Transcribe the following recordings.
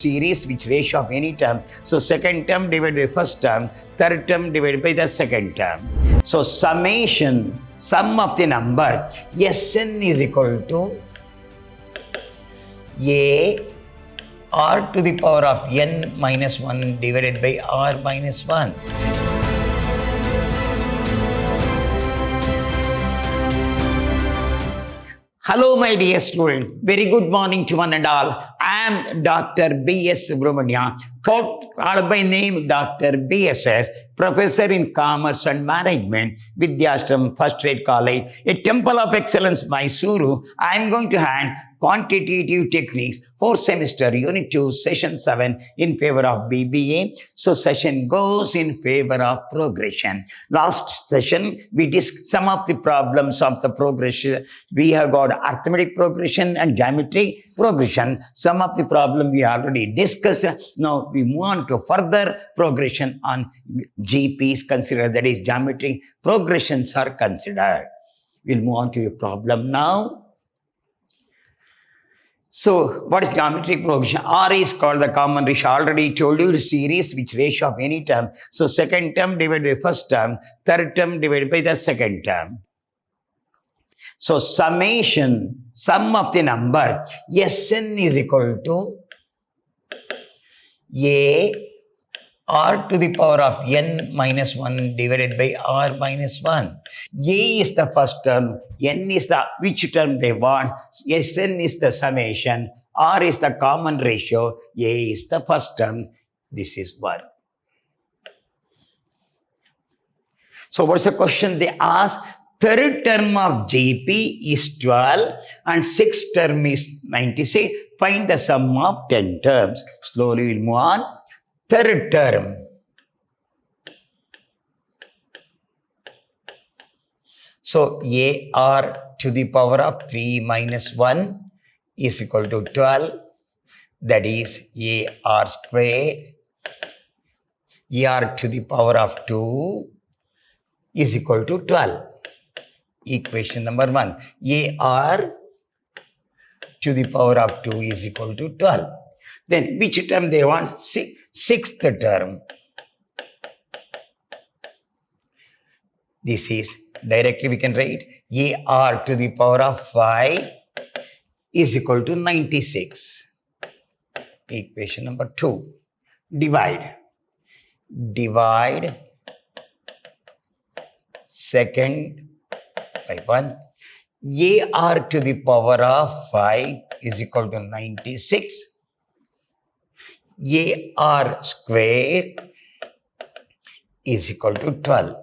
series which ratio of any term. So second term divided by first term, third term divided by the second term. So summation, sum of the number Sn is equal to A r to the power of n minus 1 divided by r minus 1. Hello, my dear student. Very good morning to one and all. I am Dr. B.S. Subramania, called by name Dr. B.S.S., Professor in Commerce and Management, Vidyashram First Rate College, a Temple of Excellence, Mysuru. I am going to hand Quantitative Techniques, 4th semester, Unit 2, Session 7, in favor of BBA. So session goes in favor of progression. Last session, we discussed some of the problems of the progression. We have got arithmetic progression and geometry progression. Some of the problem we already discussed. Now we move on to further progression on GPs considered, that is geometry progressions are considered. We'll move on to a problem now. So, what is geometric progression? R is called the common ratio. Already told you the series which ratio of any term. So, second term divided by first term, third term divided by the second term. So, summation, sum of the number Sn is equal to A r to the power of n minus 1 divided by r minus 1. A is the first term, n is the which term they want, Sn is the summation, r is the common ratio, A is the first term, this is 1. So what's the question they ask? Third term of GP is 12 and sixth term is 96. Find the sum of 10 terms. Slowly we'll move on. Third term. So, AR to the power of 3 minus 1 is equal to 12. That is AR square. AR to the power of 2 is equal to 12. Equation number 1. AR to the power of 2 is equal to 12. Then which term they want? Sixth term. This is directly we can write AR to the power of 5 is equal to 96. Equation number 2. Divide. Divide second by 1. AR to the power of 5 is equal to 96. AR square is equal to 12.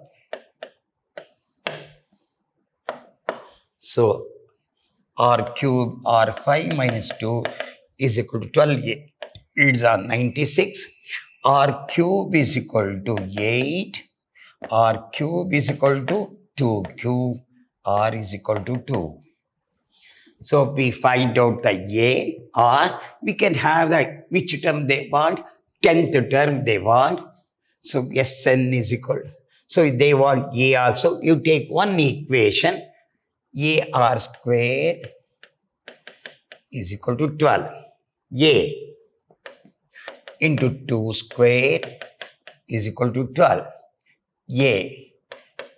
So, R cube R5 minus 2 is equal to 12. It's on 96. R cube is equal to 8. R cube is equal to 2 cube. R is equal to 2. So, we find out the A, or we can have the which term they want, 10th term they want. So, Sn is equal. So, if they want A also, you take one equation, AR square is equal to 12. A into 2 square is equal to 12. A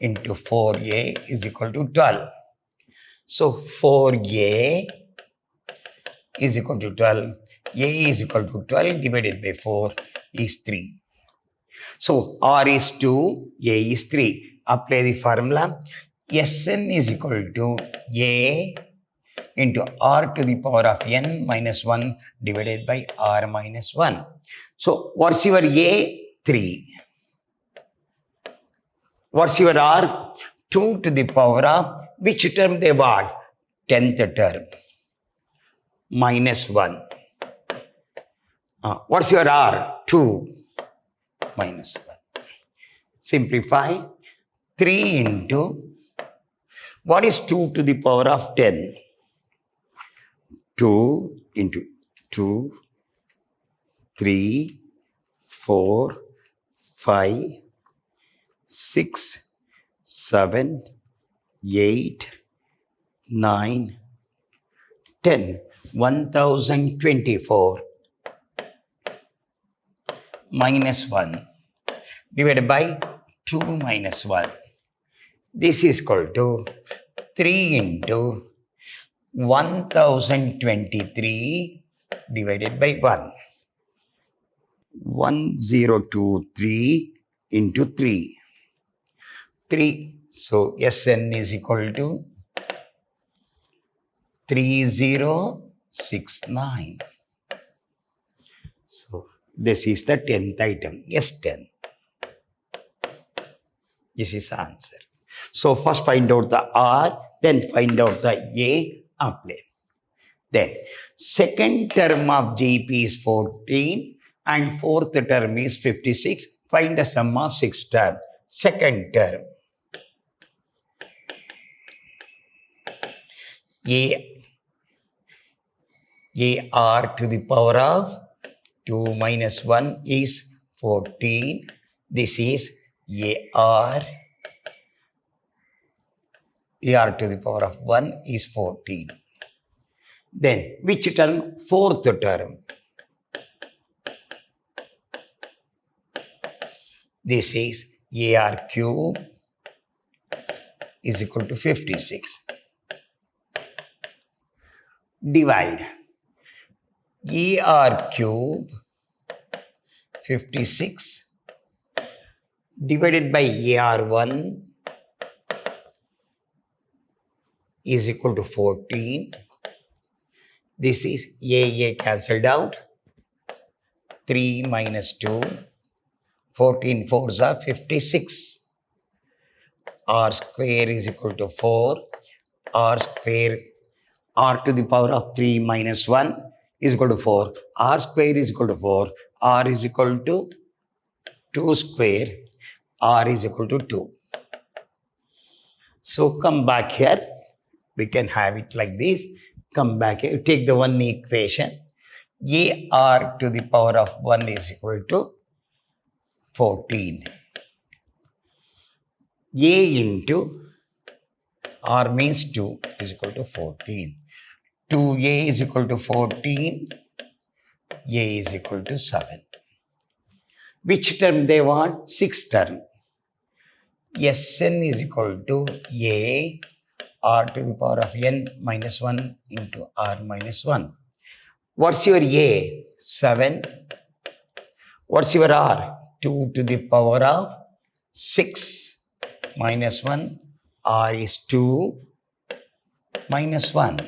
into 4A is equal to 12. So, 4A is equal to 12. A is equal to 12 divided by 4 is 3. So, R is 2, A is 3. Apply the formula. Sn is equal to A into R to the power of n minus 1 divided by R minus 1. So, what's your A? 3. What's your R? 2 to the power of which term they want? 10th term. Minus 1. What's your R? 2 minus 1. Simplify. 3 into, what is 2 to the power of 10? 2 into 2, 3, 4, 5, 6, 7, 8, 9, 10. 1024 minus 1 divided by 2 minus 1. This is equal to 3 into 1023 divided by 1. 1023 into 3. 3. So Sn is equal to 3069. So this is the 10th item, S10. This is the answer. So first find out the R, then find out the A plane. Then second term of GP is 14 and fourth term is 56. Find the sum of 6 terms. Second term. AR to the power of 2 minus 1 is 14. This is AR to the power of 1 is 14. Then which term? Fourth term. This is AR cube is equal to 56. Divide AR cube 56 divided by AR1 is equal to 14. This is AA cancelled out. 3 minus 2. 14 fours are 56. R square is equal to 4. R square, R to the power of 3 minus 1 is equal to 4. R square is equal to 4. R is equal to 2 square. R is equal to 2. So come back here. We can have it like this. Come back here. Take the one equation. AR to the power of 1 is equal to 14. A into R means 2 is equal to 14. 2A is equal to 14. A is equal to 7. Which term they want? 6th term. Sn is equal to A R to the power of n minus 1 into R minus 1. What's your A? 7. What's your R? 2 to the power of 6 minus 1. R is 2 minus 1.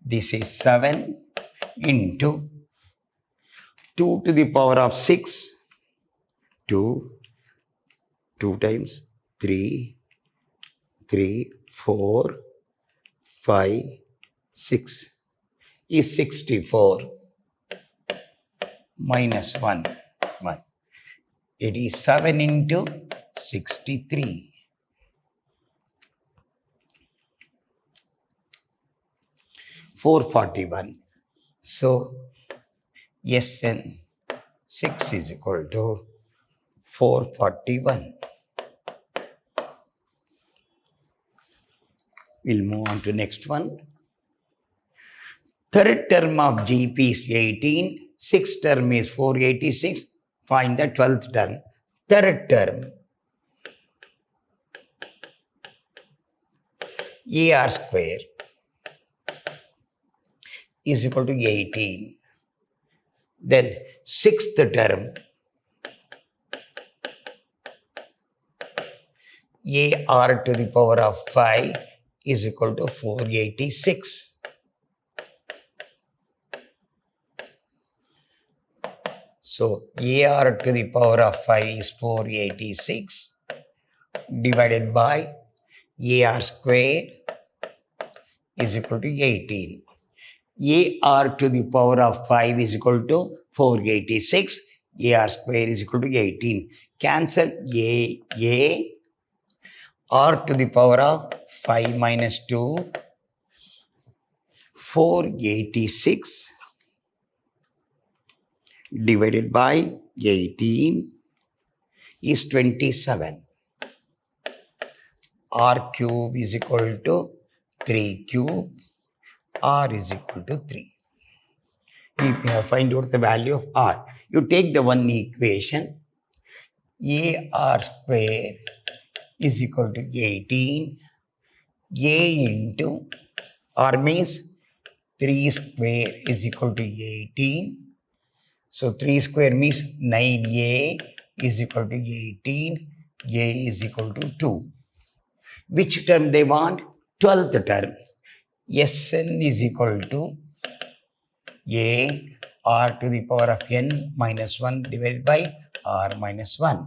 This is 7 into 2 to the power of 6. 2 times 3, 4, 5, 6 is 64 minus 1. It is 7 into 63. $441. So Sn 6 is equal to 441. We'll move on to next one. Third term of GP is 18. Sixth term is 486. Find the 12th term. Third term. AR square is equal to 18. Then sixth term. AR to the power of 5 is equal to 486. So AR to the power of 5 is 486 divided by AR square is equal to 18. AR to the power of 5 is equal to 486. AR square is equal to 18. Cancel A. R to the power of 5 minus 2. 486 divided by 18 is 27. R cube is equal to 3 cube. R is equal to 3. We have find out the value of R. You take the one equation, AR square is equal to 18, A into R means 3 square is equal to 18. So 3 square means 9A is equal to 18, A is equal to 2. Which term they want? 12th term. Sn is equal to A r to the power of n minus 1 divided by r minus 1.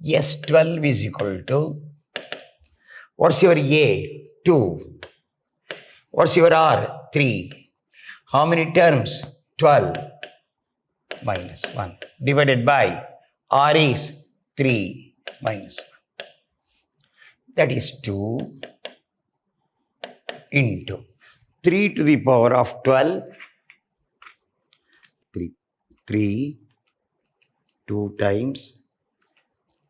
S12 is equal to, what's your A? 2. What's your r? 3. How many terms? 12 minus 1 divided by r is 3 minus 1. That is 2 into 3 to the power of 12. 3, 2 times,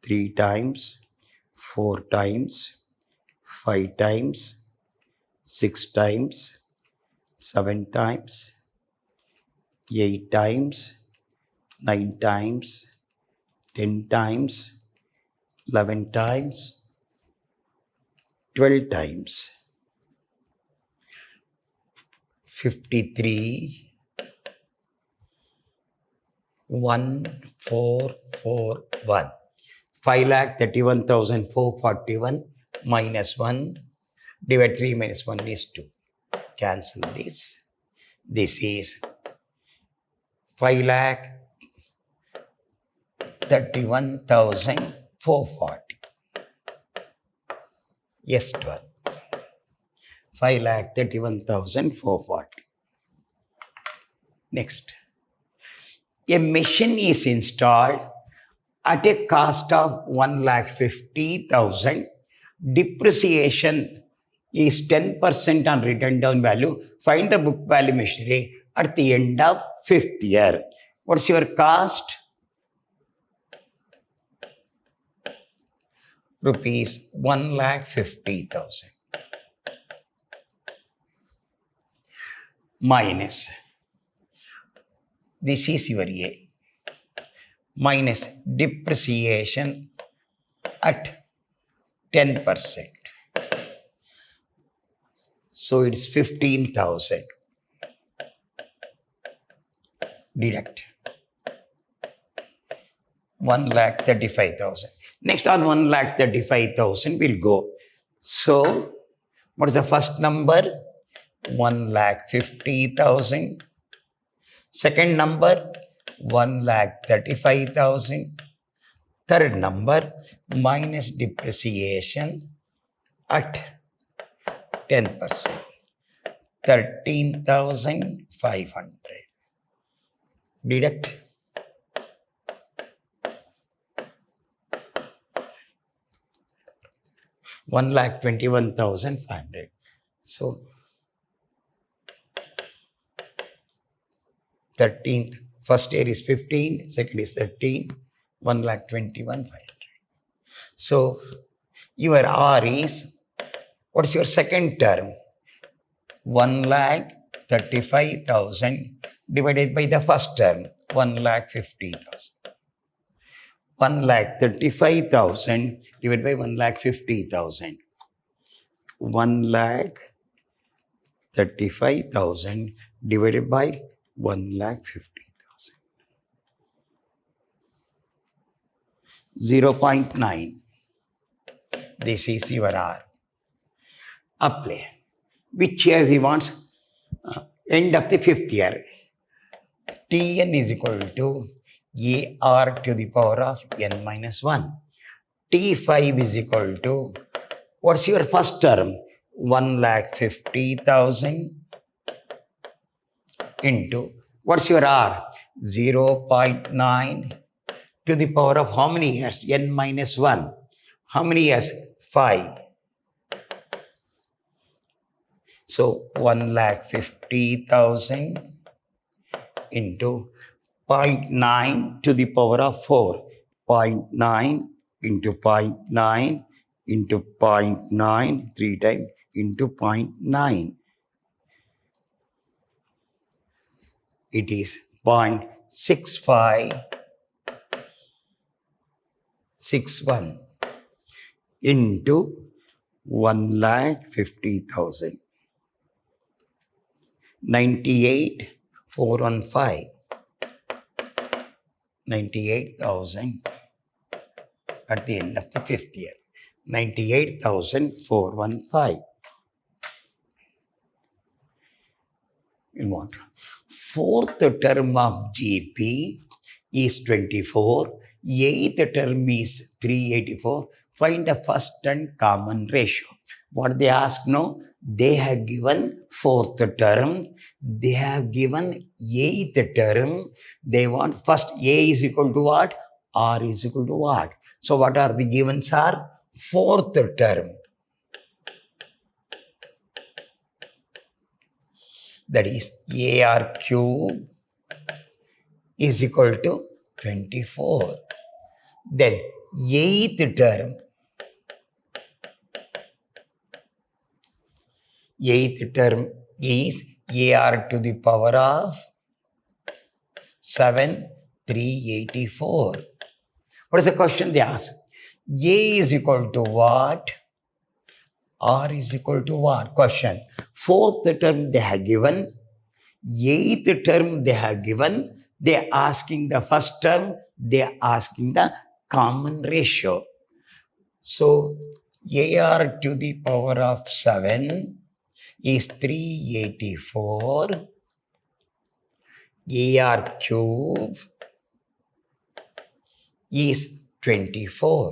3 times, 4 times, 5 times, 6 times, 7 times, 8 times, 9 times, 10 times, 11 times, 12 times, 53, 1441. 5,31,441 minus 1 divided 3 minus 1 is 2. Cancel this. This is 5,31,440. Yes, 12. 5,31,440. Next. A machine is installed at a cost of 1,50,000. Depreciation is 10% on written down value. Find the book value machinery at the end of 5th year. What's your cost? Rupees 1,50,000. Minus, this is your A, minus depreciation at 10%. So it's 15,000. Deduct 1,35,000. Next on 1,35,000 will go. So what is the first number? 1,50,000. Second number 1,35,000. Third number minus depreciation at 10%. 13,500. Deduct 1,21,500. So 13th, first year is 15, second is 13, 1,21,500. So your R is, what's your second term? 1,35,000 divided by the first term, 1,50,000. 1,35,000 divided by 1,50,000. 1,35,000 divided by 1,50,000. 0.9. This is your R. Apply. Which year he wants? End of the 5th year. Tn is equal to AR to the power of n minus 1. T5 is equal to, what's your first term? 1,50,000 into, what's your R? 0.9 to the power of how many years? N minus 1. How many years? 5. So 1,50,000 into 0.9 to the power of 4. 0.9 into 0.9 into 0.9, 3 times into 0.9. It is 6561 into 1,50,000. 98,415. 98,000 at the end of the fifth year. 98,415. In what? Fourth term of GP is 24. Eighth term is 384. Find the first and common ratio. What they ask now? They have given fourth term. They have given eighth term. They want first A is equal to what? R is equal to what? So what are the givens are? Fourth term. That is AR cube is equal to 24. Then eighth term. Eighth term is AR to the power of 7,384. What is the question they ask? A is equal to what? R is equal to what? Question. Fourth term they have given. Eighth term they have given. They are asking the first term. They are asking the common ratio. So AR to the power of 7 is 384. AR cube is 24.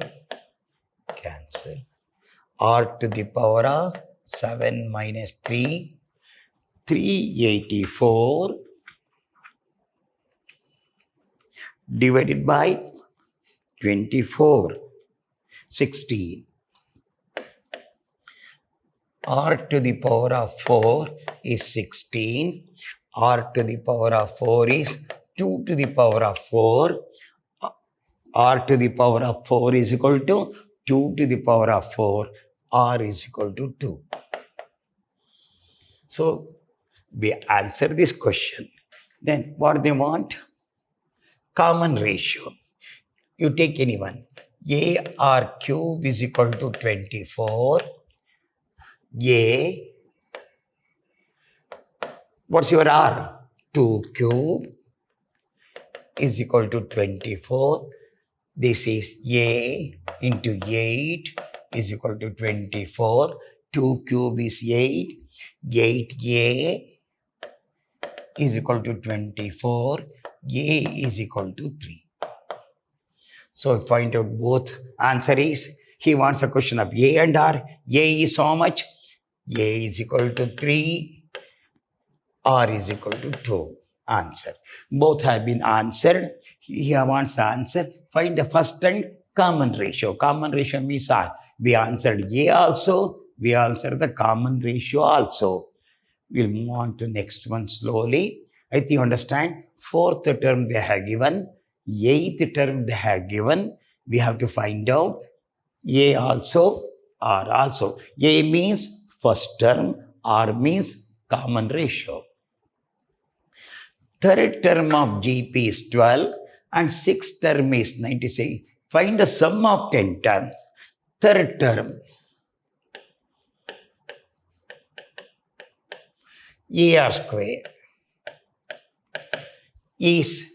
Cancel. R to the power of 7 minus 3, 384 divided by 24, 16. R to the power of 4 is 16. R to the power of 4 is 2 to the power of 4. R to the power of 4 is equal to 2 to the power of 4. R is equal to 2. So, we answer this question. Then, what they want? Common ratio. You take any one. AR cube is equal to 24. A, what's your R? 2 cube is equal to 24. This is A into 8 is equal to 24. 2 cube is 8. 8A is equal to 24. A is equal to 3. So find out both. Answer is, he wants a question of A and R. A is how much? A is equal to 3. R is equal to 2. Answer. Both have been answered. He wants the answer. Find the first and common ratio. Common ratio means R. We answered A also. We answered the common ratio also. We'll move on to next one slowly. I think you understand. Fourth term they have given. Eighth term they have given. We have to find out A also, R also. A means first term. R means common ratio. Third term of GP is 12 and sixth term is 96. Find the sum of 10 terms. Third term. AR square is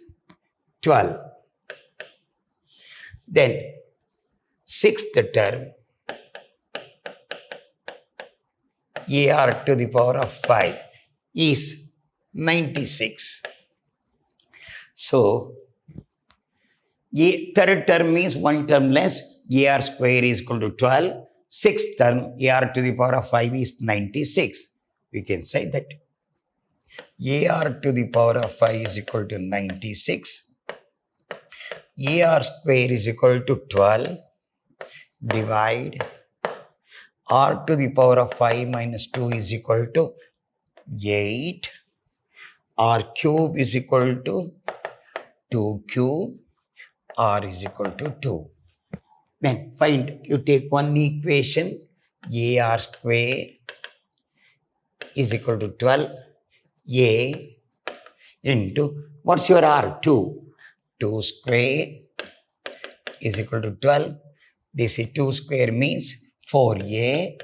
12. Then sixth term, AR to the power of 5 is 96. So, third term means one term less, AR square is equal to 12. Sixth term, AR to the power of 5 is 96. We can say that AR to the power of 5 is equal to 96. AR square is equal to 12. Divide R to the power of 5 minus 2 is equal to 8. R cube is equal to 2 cube. R is equal to 2. Then find, you take one equation, AR square is equal to 12. A into What's your R? 2. 2 square is equal to 12. This is 2 square means 4a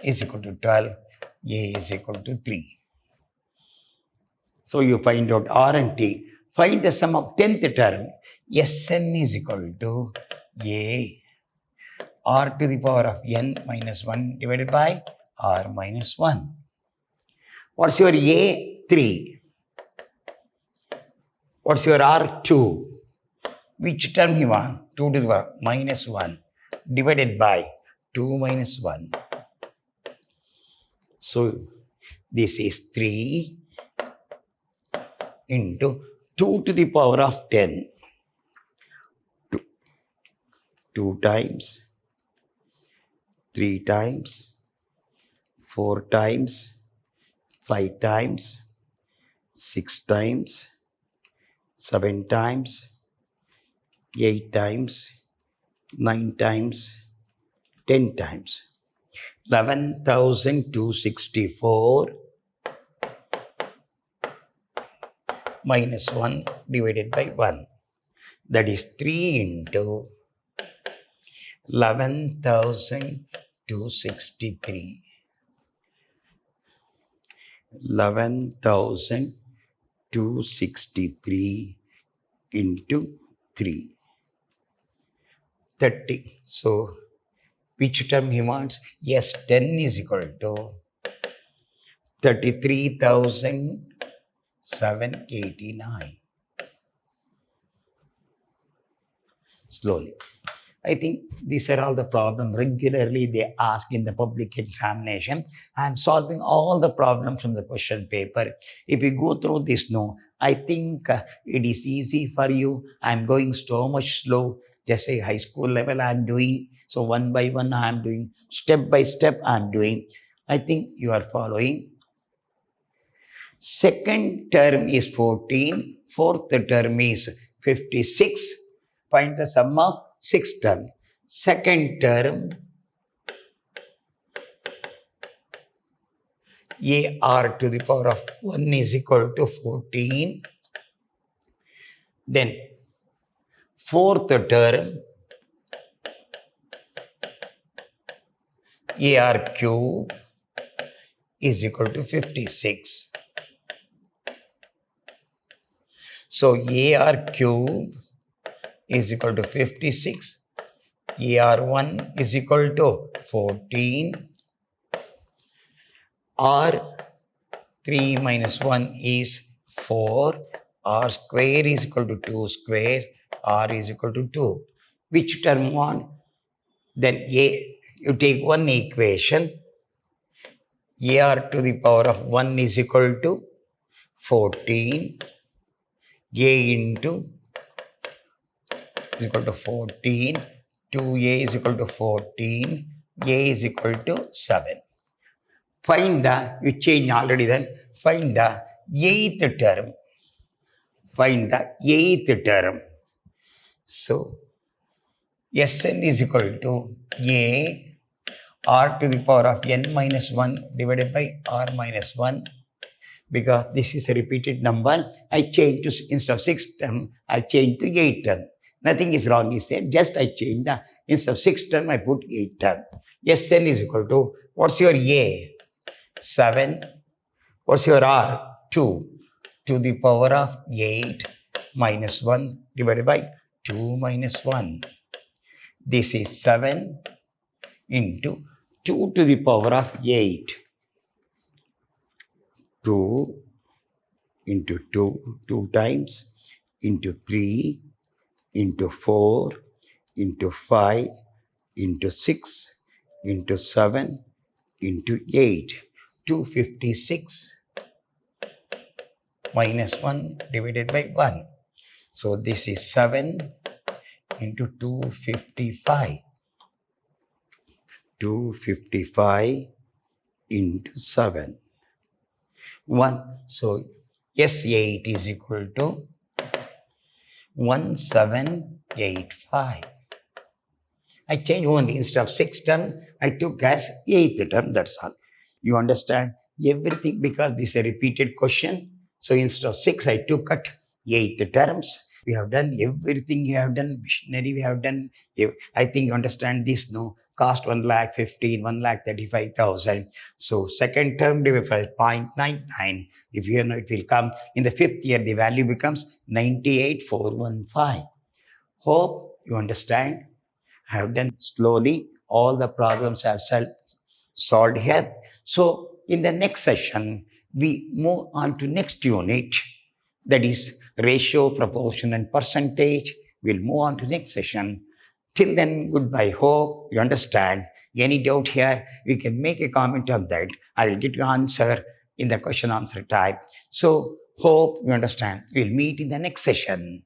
is equal to 12. A is equal to 3. So you find out R and T. Find the sum of 10th term. Sn is equal to A R to the power of n minus 1 divided by R minus 1. What's your A? 3. What's your R? 2. Which term you want? 2 to the power minus 1 divided by 2 minus 1. So this is 3 into 2 to the power of 10. 2 times, 3 times, 4 times, 5 times, 6 times, 7 times, 8 times, 9 times, 10 times. 11,264 minus 1 divided by 1. That is 3 into 11,263. 11,263 into 3. 30. So, which term he wants? Yes, 10 is equal to 33,789. Slowly. I think these are all the problems regularly they ask in the public examination. I am solving all the problems from the question paper. If you go through this, no, I think it is easy for you. I am going so much slow. Just say high school level I am doing. So one by one I am doing. Step by step I am doing. I think you are following. Second term is 14. Fourth term is 56. Find the sum of sixth term. Second term, AR to the power of 1 is equal to 14. Then fourth term, AR cube is equal to 56. So AR cube is equal to 56. AR1 is equal to 14. R3 minus 1 is 4. R square is equal to 2 square. R is equal to 2. Which term want? Then you take one equation. AR to the power of 1 is equal to 14. A into is equal to 14. 2a is equal to 14. A is equal to 7. Find the, you change already then, find the eighth term. Find the eighth term. So, Sn is equal to A R to the power of n minus 1 divided by R minus 1. Because this is a repeated number, I change to, instead of 6 term, I change to 8 term. Nothing is wrong, he said. Just I change the, instead of 6 term, I put 8 term. Sn is equal to, what's your A? 7. What's your R? 2. To the power of 8 minus 1 divided by 2 minus 1. This is 7 into 2 to the power of 8. 2 into 2 times, into 3, into 4, into 5, into 6, into 7, into 8. 256 minus 1 divided by 1. So this is 7 into 255. 255 into 7. 1. So S8 is equal to 1785. I changed only, instead of 6 term, I took as 8th term, that's all. You understand everything because this is a repeated question. So instead of 6, I took at 8 terms. We have done everything. You have done missionary. We have done. I think you understand this. No, cost 1,15,000, 1,35,000. So second term divided by 0.99. If you know, it will come in the fifth year. The value becomes 98,415. Hope you understand. I have done slowly. All the problems I have solved here. So in the next session, we move on to next unit, that is ratio, proportion, and percentage. We'll move on to next session. Till then, goodbye. Hope you understand. Any doubt here, you can make a comment on that. I will get your answer in the question answer type. So hope you understand. We'll meet in the next session.